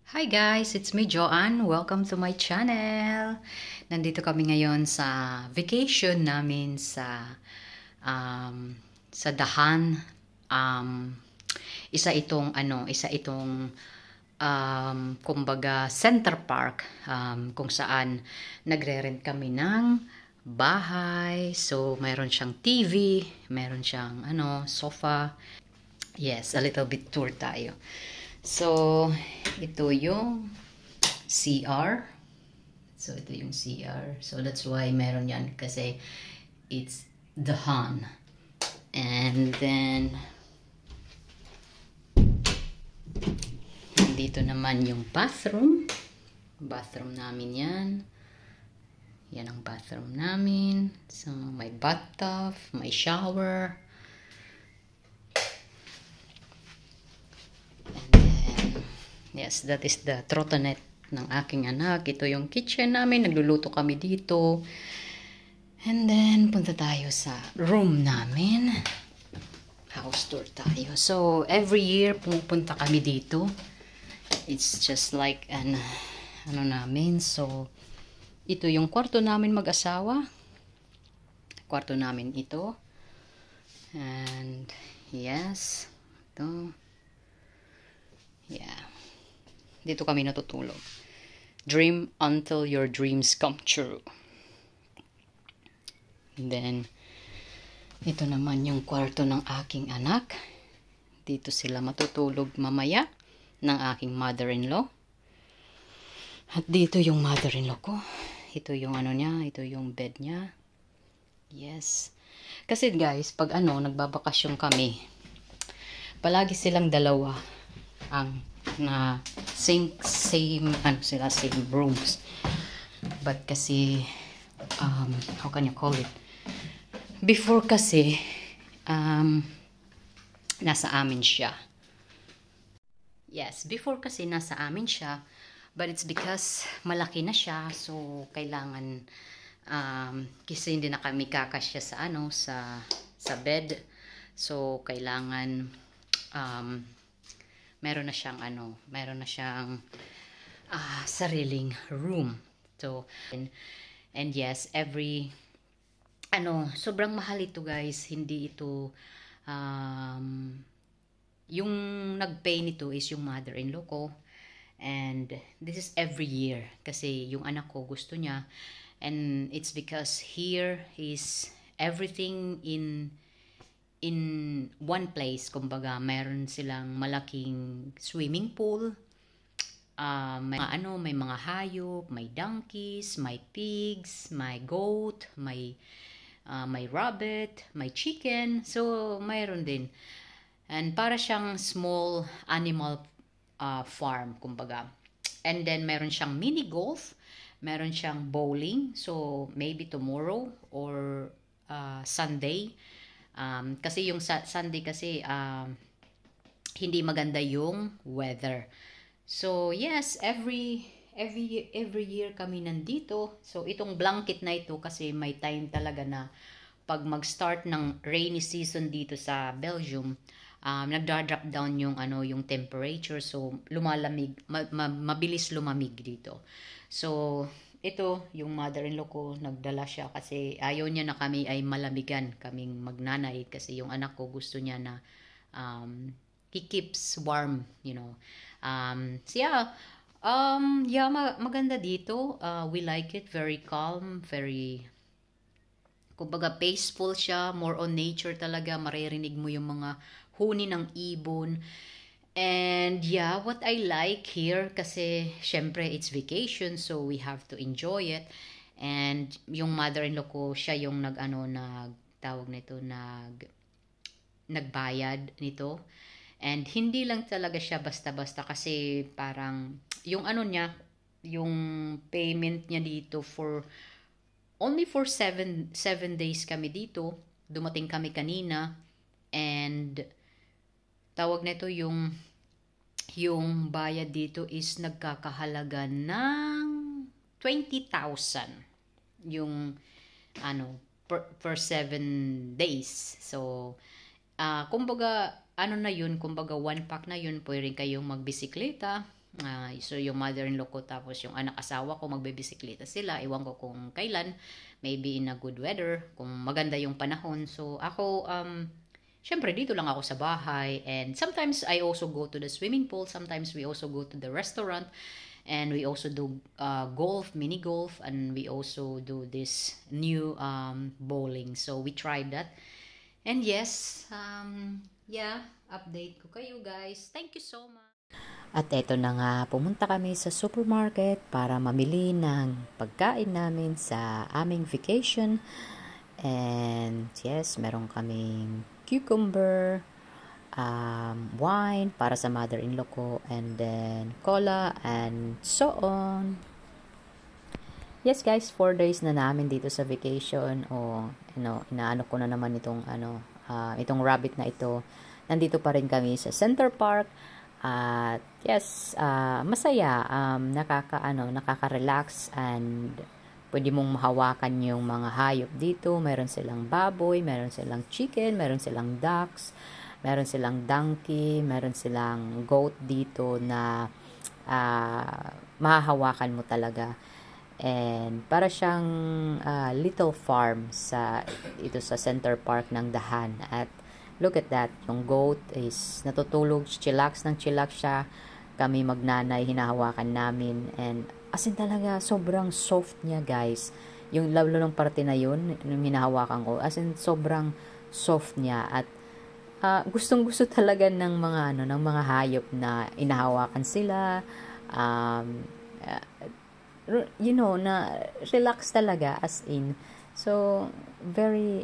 Hi guys, it's me Joanne. Welcome to my channel. Nandito kami ngayon sa vacation namin sa Dahan. Um, isa itong kumbaga Center Park kung saan nagre-rent kami ng bahay. So mayroon siyang TV, mayroon siyang sofa. Yes, a little bit tour tayo. So, ito yung CR. So, ito yung CR. So, that's why meron yan. Kasi, it's the Han. And then, dito naman yung bathroom. Bathroom namin yan. Yan ang bathroom namin. So, may bathtub, may shower. Yes, that is the trottonet ng aking anak. Ito yung kitchen namin. Nagluluto kami dito. And then, punta tayo sa room namin. House tour tayo. So, every year, pumupunta kami dito. It's just like namin. So, ito yung kwarto namin mag-asawa. Kwarto namin ito. And, yes. Ito. Yeah. Dito kami natutulog. Dream until your dreams come true. And then, ito naman yung kwarto ng aking anak. Dito sila matutulog mamaya ng aking mother-in-law. At dito yung mother-in-law ko. Ito yung niya, ito yung bed niya. Yes. Kasi guys, pag nagbabakasyon kami, palagi silang dalawa ang na same rooms, but kasi how can you call it, before kasi nasa amin siya. Yes, before kasi nasa amin siya, but it's because malaki na siya, so kailangan kasi hindi na kami kakasya sa bed, so kailangan meron na siyang sariling room. So, and yes, sobrang mahal ito guys. Hindi ito, yung nag-pay nito is yung mother-in-law ko. And this is every year. Kasi yung anak ko gusto niya. And it's because here is everything in one place. Kumbaga, mayroon silang malaking swimming pool, may mga hayop, may donkeys, may pigs, may goat, may rabbit, may chicken. So mayroon din. And para siyang small animal farm, kumbaga. And then meron siyang mini golf, meron siyang bowling. So maybe tomorrow or Sunday. Kasi yung Sunday kasi hindi maganda yung weather. So yes, every year kami nandito. So itong blanket na ito kasi may time talaga na pag mag-start ng rainy season dito sa Belgium, nagda-drop down yung temperature, so lumalamig, mabilis lumamig dito. So ito, yung mother-in-law ko, nagdala siya kasi ayaw niya na kami ay malamigan, kaming magnanay, kasi yung anak ko gusto niya na he keeps warm, So yeah, maganda dito. We like it, very calm, very, kumbaga peaceful siya, more on nature talaga. Maririnig mo yung mga huni ng ibon. And yeah, what I like here, kasi syempre it's vacation, so we have to enjoy it. And yung mother-in-law ko, siya yung nagbayad nito. And hindi lang talaga siya basta-basta, kasi parang yung niya, yung payment niya dito only for 7 days kami dito. Dumating kami kanina, and tawag nito yung bayad dito is nagkakahalaga ng 20,000 yung per 7 days. So kumbaga na yun, kumbaga one pack na yun, pwede kayong magbisikleta, So yung mother-in-law ko tapos yung anak-asawa ko magbibisikleta sila. Iwan ko kung kailan, maybe in a good weather, kung maganda yung panahon. So ako, syempre dito lang ako sa bahay, and sometimes I also go to the swimming pool, sometimes we also go to the restaurant, and we also do golf, mini golf, and we also do this new bowling. So we tried that. And yes, yeah, update ko kayo guys. Thank you so much. At eto na nga, pumunta kami sa supermarket para mamili ng pagkain namin sa aming vacation. And yes, meron kaming cucumber, wine para sa mother-in-law ko, and then cola and so on. Yes guys, 4 days na namin dito sa vacation. Inaano ko na naman itong rabbit na ito. Nandito pa rin kami sa Center Park. At yes, masaya, nakaka-relax, and pwede mong mahawakan yung mga hayop dito. Meron silang baboy, meron silang chicken, meron silang ducks, meron silang donkey, meron silang goat dito na mahahawakan mo talaga. And para siyang little farm sa Center Park ng Dahan. At look at that, yung goat is natutulog, chillax siya. Kami magnanay, hinahawakan namin. And as in talaga, sobrang soft niya guys. Yung lalo ng parte na yun, yung hinahawakan ko, as in sobrang soft niya. At gustong-gusto talaga ng mga hayop na inahawakan sila. Na relax talaga, as in. So, very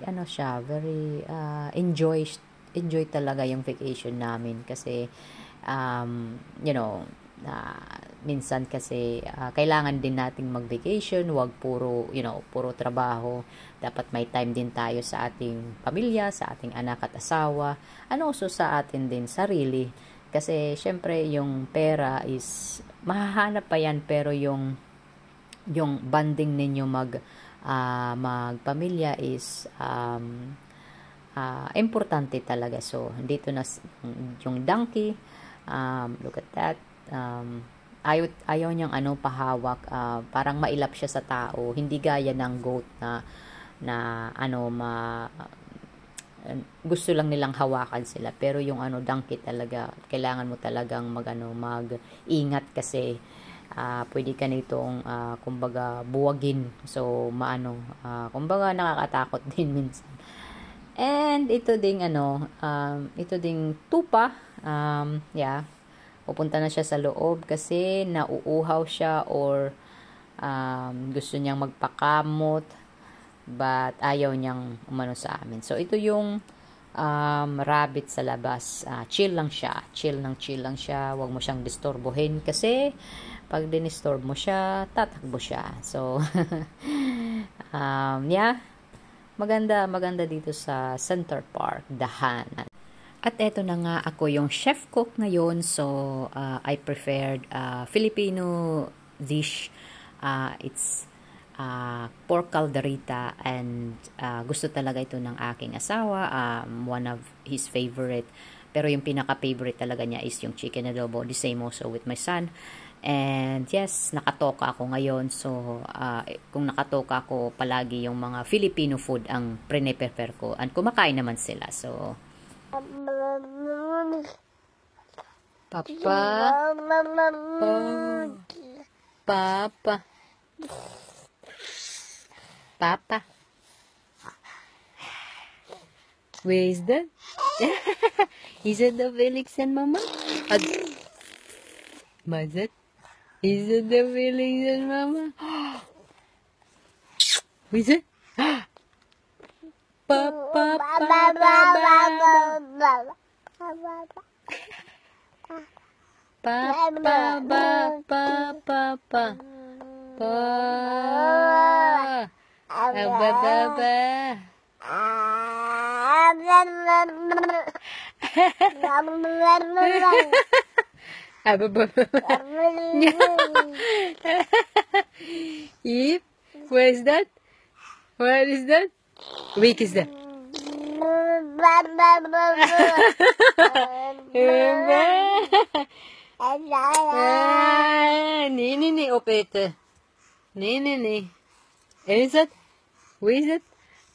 enjoy talaga yung vacation namin kasi, minsan kasi, kailangan din nating mag-vacation, wag puro trabaho. Dapat may time din tayo sa ating pamilya, sa ating anak at asawa, also sa atin din sarili. Kasi, syempre, yung pera is, mahahanap pa yan, pero yung bonding ninyo magpamilya is importante talaga. So dito na yung donkey, look at that, ayaw niyang pahawak, parang mailap siya sa tao, hindi gaya ng goat na gusto lang nilang hawakan sila. Pero yung donkey talaga, kailangan mo talagang mag-ingat kasi pwede ka nitong kumbaga buwagin. So kumbaga nakakatakot din minsan. And ito ding tupa, pupunta na siya sa loob kasi nauuhaw siya, or gusto niyang magpakamot, but ayaw niyang umano sa amin. So ito yung rabbit sa labas. Chill lang siya, wag mo siyang disturbohin kasi pag dinisturb mo siya, tatakbo siya. So maganda dito sa Center Park, Dahan. At eto na nga, ako yung chef cook ngayon. So I prepared Filipino dish. It's pork calderita, and gusto talaga ito ng aking asawa, one of his favorite. Pero yung pinaka-favorite talaga niya is yung chicken adobo. The same also with my son. And yes, nakatoka ako ngayon. So kung nakatoka ako, palagi yung mga Filipino food ang pre-prepare ko, and kumakain naman sila. So Papa, where is that? Is it the Felix and Mama? Mazat? Is it the Felix and Mama? Who is it? Papa, Eve, where is that? Where is that? Week is that? Nee, nee, nee, opeten. Nee, nee, nee. Is het? Hoe is het?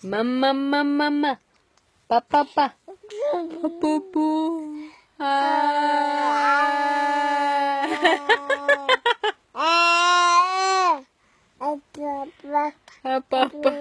Mama, mama, mama. Papa, papa. Popo. Papa.